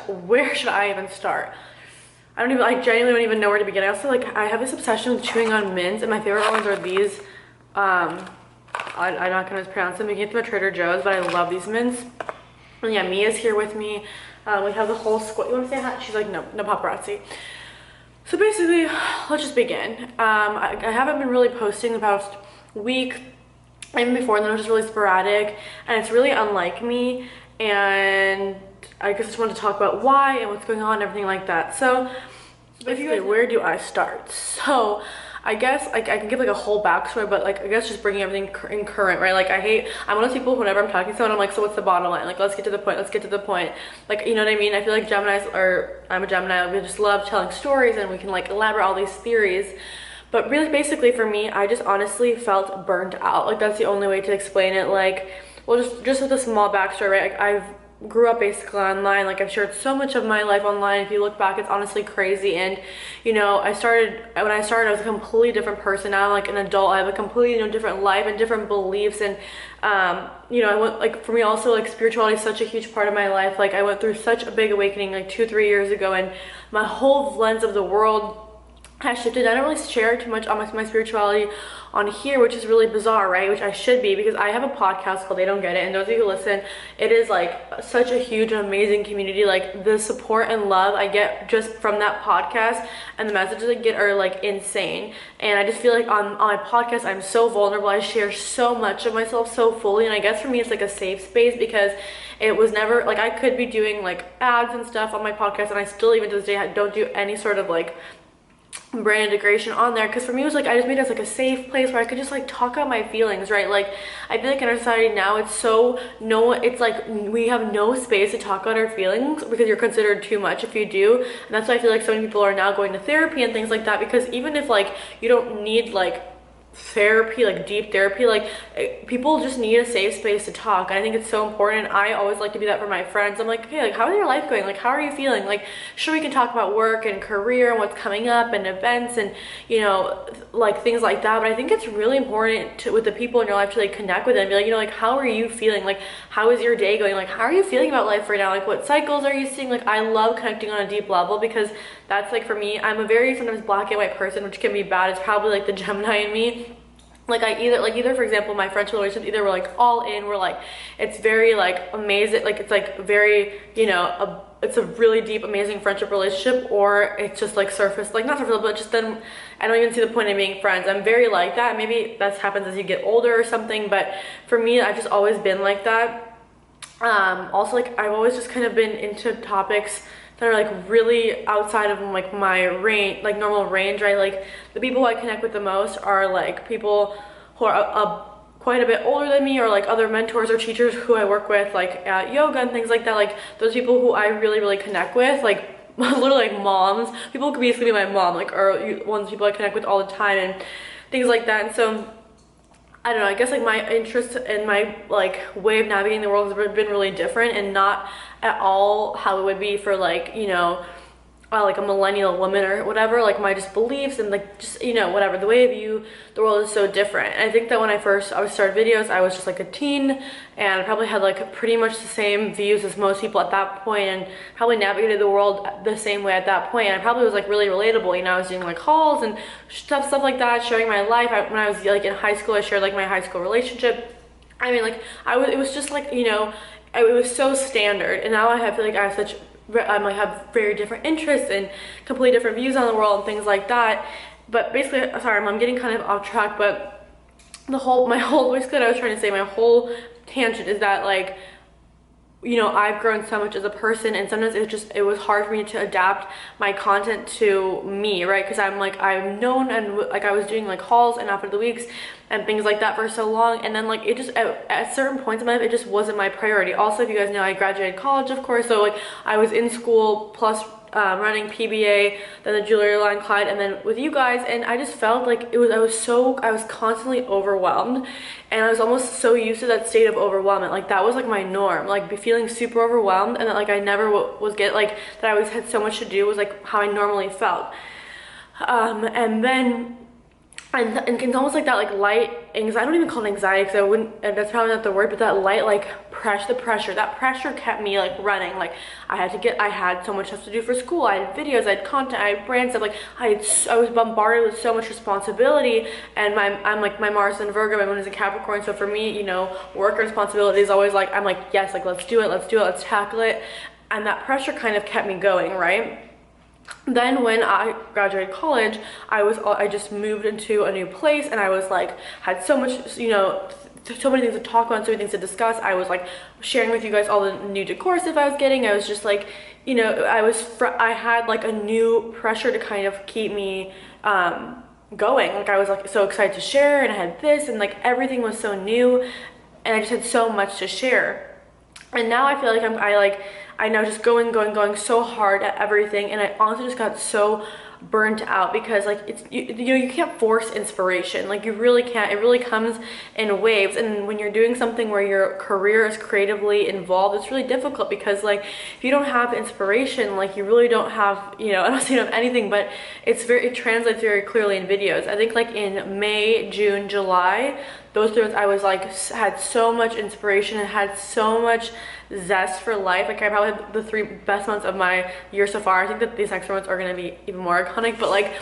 Where should I even start? I genuinely don't even know where to begin. I also I have this obsession with chewing on mints, and my favorite ones are these. I'm not gonna pronounce them. You can get them at Trader Joe's, but I love these mints. And yeah, Mia's here with me. We have the whole squad. You wanna say hi? She's like, no paparazzi. So basically, let's just begin. I haven't been really posting the past week, even before, and then it was just really sporadic, and it's really unlike me. And I guess I just wanted to talk about why and what's going on and everything like that. So basically, where do I start? So I guess I can give like a whole backstory, but like I guess just bringing everything in current, right? Like I'm one of those people whenever I'm talking to someone, I'm like, so what's the bottom line? Like, let's get to the point. Like, you know what I mean? I feel like Geminis are, I'm a Gemini, we just love telling stories and we can like elaborate all these theories. But really, basically for me, I just honestly felt burned out. Like that's the only way to explain it. Like, well, just with a small backstory, right? Like, I've grew up basically online. Like I've shared so much of my life online. If you look back, it's honestly crazy. And you know, when I started, I was a completely different person. Now I'm like an adult. I have a completely different life and different beliefs. And you know, I went, like, for me also, like, spirituality is such a huge part of my life. Like I went through such a big awakening like 2-3 years ago, and my whole lens of the world has shifted. I don't really share too much on my spirituality on here, which is really bizarre, right? Which I should be, because I have a podcast called They Don't Get It, and those of you who listen, it is like such a huge amazing community. Like the support and love I get just from that podcast and the messages I get are like insane. And I just feel like on my podcast I'm so vulnerable. I share so much of myself so fully, and I guess for me it's like a safe space, because it was never like, I could be doing like ads and stuff on my podcast, and I still even to this day don't do any sort of like brand integration on there, because for me it was like I just made it as like a safe place where I could just like talk out my feelings, right? Like I feel like in our society now it's like we have no space to talk out our feelings because you're considered too much if you do. And that's why I feel like so many people are now going to therapy and things like that, because even if like you don't need like therapy, like deep therapy, like people just need a safe space to talk. And I think it's so important. I always like to be that for my friends. I'm like, okay, like how's your life going? Like how are you feeling? Like sure, we can talk about work and career and what's coming up and events and, you know, like things like that, but I think it's really important to, with the people in your life, to like connect with them and be like, you know, like how are you feeling? Like how is your day going? Like how are you feeling about life right now? Like what cycles are you seeing? Like I love connecting on a deep level, because that's like, for me, I'm a very sometimes black and white person, which can be bad. It's probably like the Gemini in me. Like either for example, my friendship relationships, either we're like all in, we're like, it's very like amazing, like it's like very, you know, it's a really deep amazing friendship relationship, or it's just like surface, like not surface, but just then I don't even see the point in being friends. I'm very like that. Maybe that happens as you get older or something, but for me I've just always been like that. Also, like I've always just kind of been into topics that are like really outside of like my range, like normal range, right? Like the people who I connect with the most are like people who are quite a bit older than me, or like other mentors or teachers who I work with like at yoga and things like that. Like those people who I really connect with, like literally like moms. People could basically be my mom, like, or ones people I connect with all the time and things like that. And so I don't know, I guess like my interest and my like way of navigating the world has been really different, and not at all how it would be for like, you know, like a millennial woman or whatever. Like my just beliefs and like just, you know, whatever, the way I view the world is so different. And I think that when I started videos, I was just like a teen, and I probably had like pretty much the same views as most people at that point, and probably navigated the world the same way at that point. And I probably was like really relatable, you know. I was doing like hauls and stuff like that, sharing my life. When I was like in high school, I shared like my high school relationship. I mean, like it was just like, you know, it was so standard. And now I feel like I have I have very different interests and completely different views on the world and things like that. But basically, sorry, I'm getting kind of off track, but basically what I was trying to say, my whole tangent is that like, you know, I've grown so much as a person, and sometimes it was hard for me to adapt my content to me, right? Because I'm known, and like I was doing like hauls and outfit of the weeks and things like that for so long, and then like it just at certain points in my life it just wasn't my priority. Also, if you guys know, I graduated college, of course, so like I was in school plus running PBA, then the jewelry line Clyde, and then with you guys, and I just felt like I was constantly overwhelmed, and I was almost so used to that state of overwhelmment. Like that was like my norm, like be feeling super overwhelmed, and that like I never was that I always had so much to do was like how I normally felt. And then and it's almost like that like light anxiety. I don't even call it anxiety because I wouldn't, that's probably not the word, but that light like that pressure kept me like running. Like I had so much stuff to do for school. I had videos, I had content, I had brand stuff. Like I was bombarded with so much responsibility, and I'm like, my Mars in Virgo, my moon is in Capricorn, so for me, you know, work and responsibility is always like, I'm like, yes, like let's do it, let's tackle it. And that pressure kind of kept me going, right? Then when I graduated college, I just moved into a new place, and I was like, had so much, you know, so many things to talk about, so many things to discuss. I was like sharing with you guys all the new decor stuff I was getting. I was just like, you know, I had like a new pressure to kind of keep me going. Like I was like so excited to share, and I had this, and like everything was so new, and I just had so much to share. And now I feel like I know just going so hard at everything, and I honestly just got so burnt out because like it's you know, you can't force inspiration. Like you really can't. It really comes in waves, and when you're doing something where your career is creatively involved, it's really difficult because like if you don't have inspiration, like you really don't have, you know, I don't say you don't have anything, but it translates very clearly in videos. I think like in May, June, July, those 3 months I was like had so much inspiration and had so much zest for life. Like I probably had the 3 best months of my year so far. I think that these next 4 months are going to be even more iconic, but like,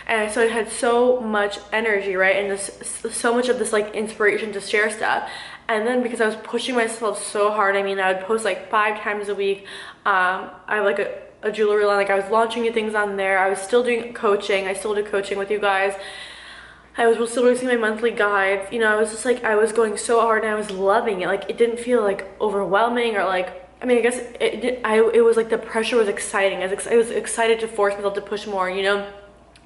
and so I had so much energy, right, and so much of this like inspiration to share stuff. And then because I was pushing myself so hard, I mean, I would post like 5 times a week. I have like a jewelry line, like I was launching new things on there. I was still doing coaching. I still do coaching with you guys. I was still releasing my monthly guides. You know, I was just like, I was going so hard, and I was loving it. Like it didn't feel like overwhelming or like, I mean, I guess it was like the pressure was exciting. I was excited to force myself to push more, you know,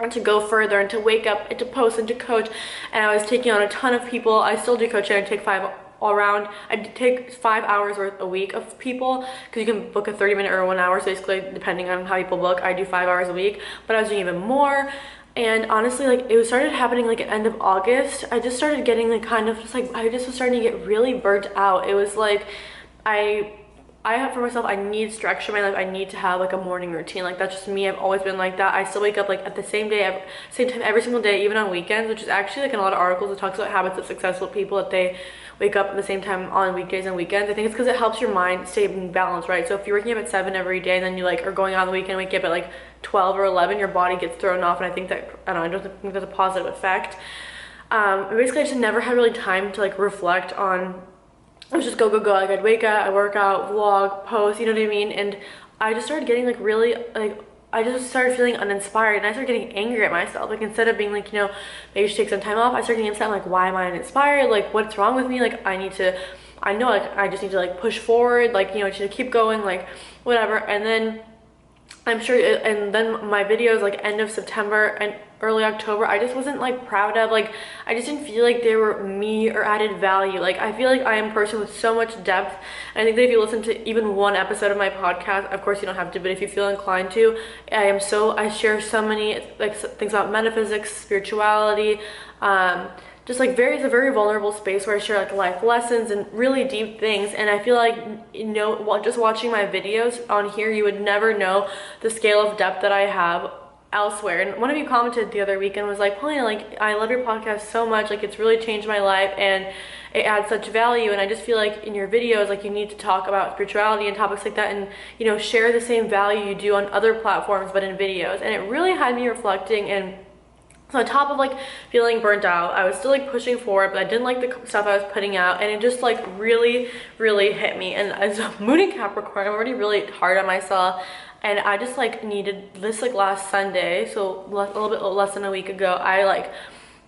and to go further, and to wake up, and to post, and to coach. And I was taking on a ton of people. I still do coaching. I take 5 all around. I take 5 hours worth a week of people, because you can book a 30-minute or 1 hour. So basically, depending on how people book, I do 5 hours a week. But I was doing even more. And honestly, like it started happening like at end of August. I just started getting like kind of just like, I just was starting to get really burnt out. It was like I have for myself, I need structure in my life. I need to have like a morning routine. Like that's just me. I've always been like that. I still wake up like at the same day, same time every single day, even on weekends, which is actually like in a lot of articles it talks about habits of successful people, that they wake up at the same time on weekdays and weekends. I think it's because it helps your mind stay in balance, right? So if you're waking up at 7 every day, and then you like are going on the weekend, wake up at like 12 or 11, your body gets thrown off. And I think that, I don't think that's a positive effect. Basically I just never had really time to like reflect on, I was just go. Like I'd wake up, I work out, vlog, post, you know what I mean? And I just started getting like really like, I just started feeling uninspired, and I started getting angry at myself. Like instead of being like, you know, maybe you should take some time off, I started getting upset. I'm like, why am I uninspired? Like what's wrong with me? Like I know like I just need to like push forward, like, you know, I need to keep going, like whatever. And then I'm sure, and then my videos like end of September and early October, I just wasn't like proud of, like I just didn't feel like they were me or added value. Like I feel like I am a person with so much depth. And I think that if you listen to even one episode of my podcast, of course you don't have to, but if you feel inclined to, I share so many like things about metaphysics, spirituality, just like it's a very vulnerable space where I share like life lessons and really deep things. And I feel like, you know, just watching my videos on here, you would never know the scale of depth that I have elsewhere. And one of you commented the other weekend was like, Polina, like I love your podcast so much, like it's really changed my life and it adds such value. And I just feel like in your videos, like you need to talk about spirituality and topics like that, and, you know, share the same value you do on other platforms but in videos. And it really had me reflecting. And so on top of like feeling burnt out, I was still like pushing forward, but I didn't like the stuff I was putting out, and it just like really hit me. And as a moon in Capricorn, I'm already really hard on myself, and I just like needed this. Like last Sunday, so a little bit less than a week ago, I like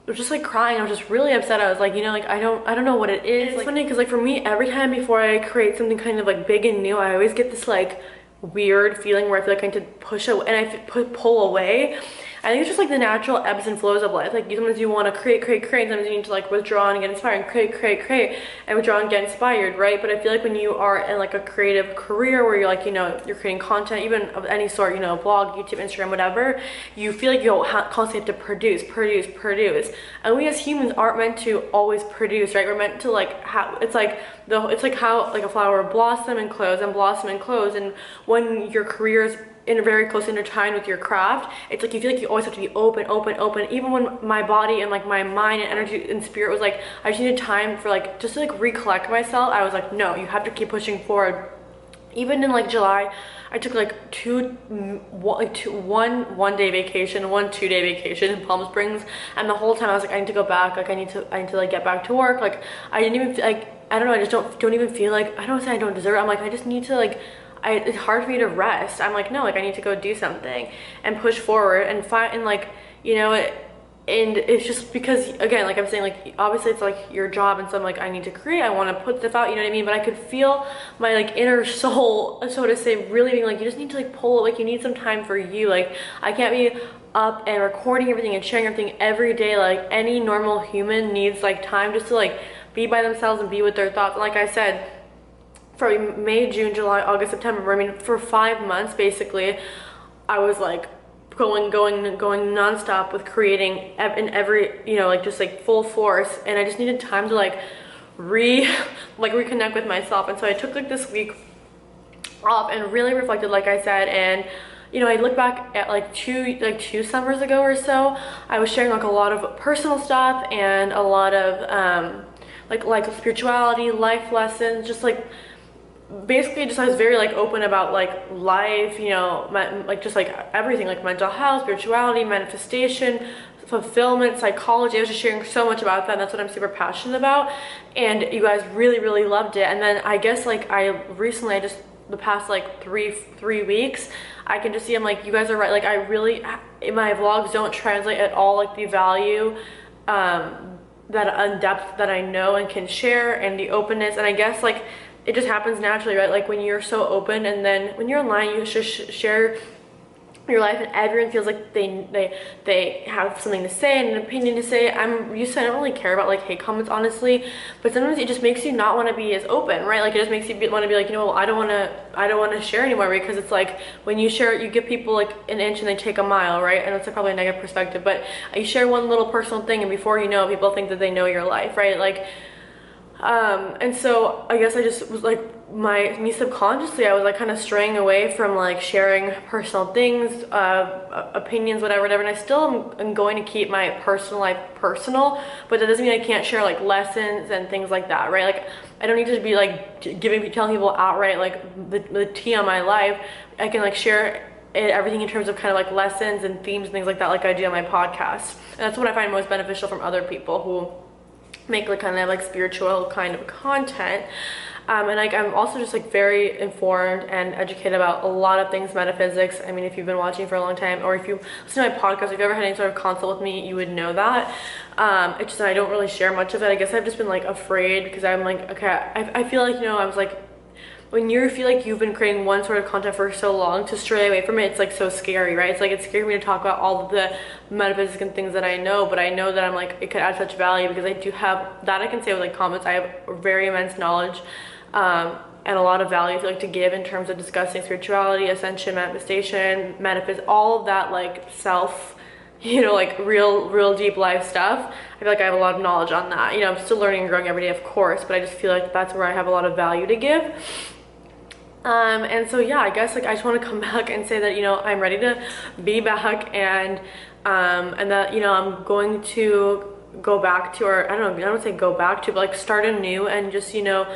was just like crying. I was just really upset. I was like, you know, like I don't know what it is. It's like, funny because like for me, every time before I create something kind of like big and new, I always get this like weird feeling where I feel like I need to push away, and I pull away. I think it's just like the natural ebbs and flows of life. Like sometimes you want to create, and sometimes you need to like withdraw and get inspired, and create, and withdraw and get inspired, right? But I feel like when you are in like a creative career where you're like, you know, you're creating content, even of any sort, you know, blog, YouTube, Instagram, whatever, you feel like you constantly have to produce. And we as humans aren't meant to always produce, right? We're meant to like it's like how like a flower blossom and close and blossom and close. And when your career is very close intertwined with your craft, it's like you feel like you always have to be open, open, open. Even when my body and like my mind and energy and spirit was like, I just needed time for like, just to like recollect myself, I was like, no, you have to keep pushing forward. Even in like July, I took like one day vacation, 2 day vacation in Palm Springs, and the whole time I was like, I need to go back, like I need to like get back to work. Like I didn't even like, I don't know, I just don't even feel like, I don't say I don't deserve it, I'm like, I just need to like, it's hard for me to rest. I'm like, no, like I need to go do something and push forward and find, and like, you know, and it's just because, again, like I'm saying, like obviously it's like your job, and so I'm like, I need to create, I want to put stuff out, you know what I mean? But I could feel my like inner soul, so to say, really being like, you just need to like pull it, like you need some time for you. Like I can't be up and recording everything and sharing everything every day. Like any normal human needs like time just to like be by themselves and be with their thoughts. And like I said, for May, June, July, August, September, I mean for 5 months basically, I was like going nonstop with creating in every, you know, like just like full force, and I just needed time to like reconnect with myself. And so I took like this week off and really reflected, like I said. And you know, I look back at like two summers ago or so, I was sharing like a lot of personal stuff and a lot of like spirituality, life lessons, just like basically just I was very like open about like life, you know, like just like everything, like mental health, spirituality, manifestation, fulfillment, psychology. I was just sharing so much about that, and that's what I'm super passionate about, and you guys really loved it. And then I guess like I just the past like three weeks, I can just see, I'm like, you guys are right, like I really, my vlogs don't translate at all like the value that in depth that I know and can share, and the openness. And I guess like it just happens naturally, right? Like when you're so open, and then when you're online, you just share your life, and everyone feels like they have something to say and an opinion to say. I'm used to, I don't really care about like hate comments, honestly, but sometimes it just makes you not want to be as open, right? Like it just makes you want to be like, you know, well, I don't want to share anymore, because it's like when you share, you give people like an inch and they take a mile, right? And it's probably a negative perspective, but you share one little personal thing, and before you know, people think that they know your life, right? Like and so I guess I just was like, me subconsciously, I was like kind of straying away from like sharing personal things, opinions, whatever, and I still am going to keep my personal life personal, but that doesn't mean I can't share like lessons and things like that, right? Like I don't need to be like telling people outright like the tea on my life. I can like share everything in terms of kind of like lessons and themes and things like that, like I do on my podcast. And that's what I find most beneficial from other people who make like kind of like spiritual kind of content. And like I'm also just like very informed and educated about a lot of things, metaphysics. I mean, if you've been watching for a long time, or if you listen to my podcast, if you've ever had any sort of consult with me, you would know that. It's just that I don't really share much of it. I guess I've just been like afraid, because I'm like, okay, I feel like, you know, I was like, when you feel like you've been creating one sort of content for so long, to stray away from it, it's like so scary, right? It's like, it's scary for me to talk about all of the metaphysics and things that I know, but I know that I'm like, it could add such value, because I do have that. I can say with like comments, I have very immense knowledge and a lot of value I feel like to give in terms of discussing spirituality, ascension, manifestation, metaphysics, all of that like self, you know, like real deep life stuff. I feel like I have a lot of knowledge on that. You know, I'm still learning and growing every day, of course, but I just feel like that's where I have a lot of value to give. And so yeah, I guess like I just want to come back and say that, you know, I'm ready to be back, and that, you know, I'm going to go back to, or I don't say go back to, but like start anew, and just, you know,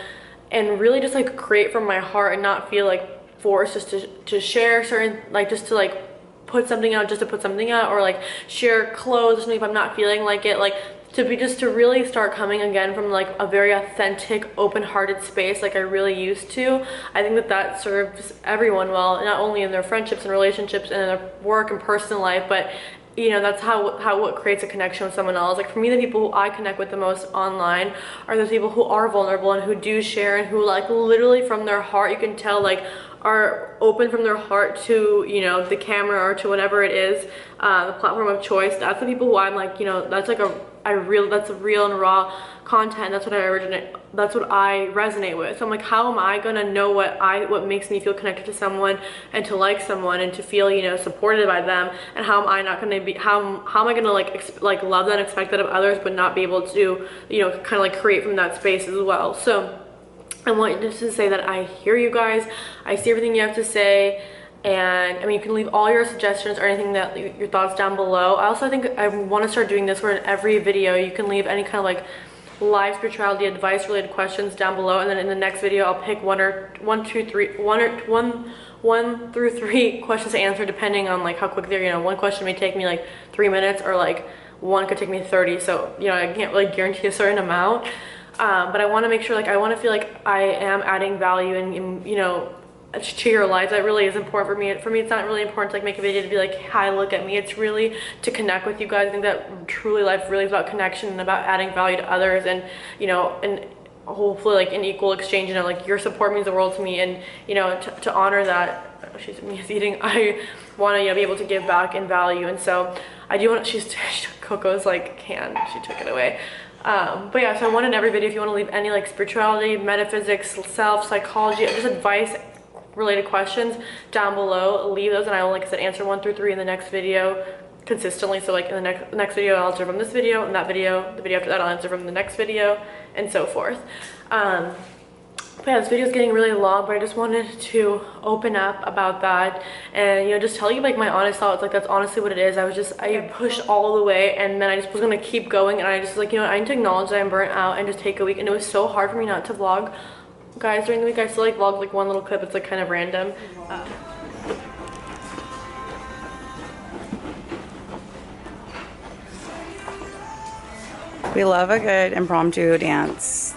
and really just like create from my heart, and not feel like forced just to share certain, like just to like put something out just to put something out, or like share clothes or something if I'm not feeling like it, like to really start coming again from like a very authentic, open-hearted space like I really used to. I think that serves everyone well, not only in their friendships and relationships and in their work and personal life, but you know, that's how what creates a connection with someone else. Like for me, the people who I connect with the most online are those people who are vulnerable and who do share, and who like literally from their heart, you can tell like are open from their heart to, you know, the camera or to whatever it is, the platform of choice. That's the people who I'm like, you know, that's like that's a real and raw content. That's what I resonate with. So I'm like, how am I gonna know what makes me feel connected to someone and to like someone and to feel, you know, supported by them? And how am I not gonna be, how am I gonna like love that and expect that of others, but not be able to, you know, kind of like create from that space as well? So I want just to say that I hear you guys, I see everything you have to say, And I mean, you can leave all your suggestions or anything that your thoughts down below. I also think I want to start doing this where in every video you can leave any kind of like life spirituality advice related questions down below, and then in the next video I'll pick one through three questions to answer depending on like how quick they're, you know, one question may take me like 3 minutes, or like one could take me 30. So, you know, I can't really guarantee a certain amount, but I want to make sure, like, I want to feel like I am adding value and you know, to your life. That really is important for me. It's not really important to like make a video to be like, hi, look at me. It's really to connect with you guys. I think that truly life really is about connection and about adding value to others, and you know, and hopefully like an equal exchange. You know, like your support means the world to me, and you know, to honor that. She's eating. I want to, you know, be able to give back in value, and so I do want. She took Coco's like can. She took it away. But yeah, so I want in every video, if you want to leave any like spirituality, metaphysics, self, psychology, just advice related questions down below, leave those, and I will, like I said, answer 1 through 3 in the next video consistently. So like in the next video I'll answer from this video, and that video, the video after that I'll answer from the next video, and so forth. But yeah, this video is getting really long, but I just wanted to open up about that and, you know, just tell you like my honest thoughts. Like that's honestly what it is. I pushed all the way, and then I just was gonna keep going, and I just like, you know, I need to acknowledge that I'm burnt out and just take a week. And it was so hard for me not to vlog, guys, during the week. I still like vlog like one little clip. It's like kind of random. We love a good impromptu dance.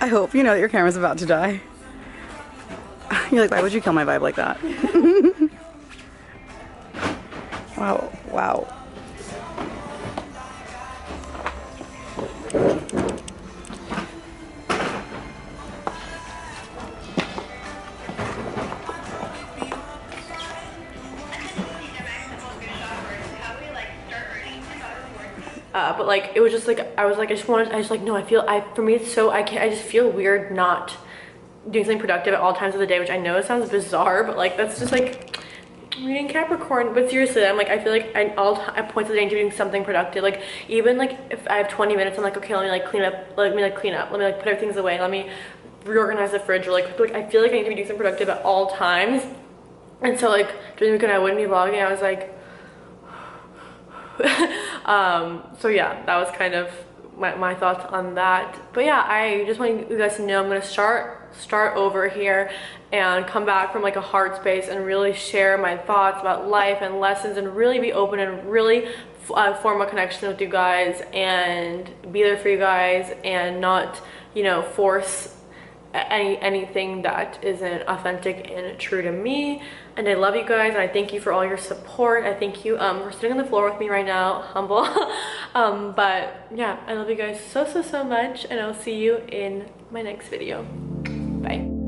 I hope you know that your camera's about to die. You're like, why would you kill my vibe like that? Wow, wow. But like it was just like I was like no, for me it's so I just feel weird not doing something productive at all times of the day, which I know it sounds bizarre, but like that's just like reading Capricorn. But seriously, I'm like, I feel like at points of the day I'm doing something productive. Like even like if I have 20 minutes, I'm like, okay, let me like clean up, let me like put everything away, let me reorganize the fridge, or like I feel like I need to be doing something productive at all times. And so like during the weekend I wouldn't be vlogging. I was like so yeah, that was kind of my thoughts on that. But yeah, I just want you guys to know I'm gonna start over here and come back from like a heart space and really share my thoughts about life and lessons, and really be open and really form a connection with you guys and be there for you guys, and not, you know, force anything that isn't authentic and true to me. And I love you guys, and I thank you for all your support. I thank you for sitting on the floor with me right now, humble. But yeah, I love you guys so much, and I'll see you in my next video. Bye.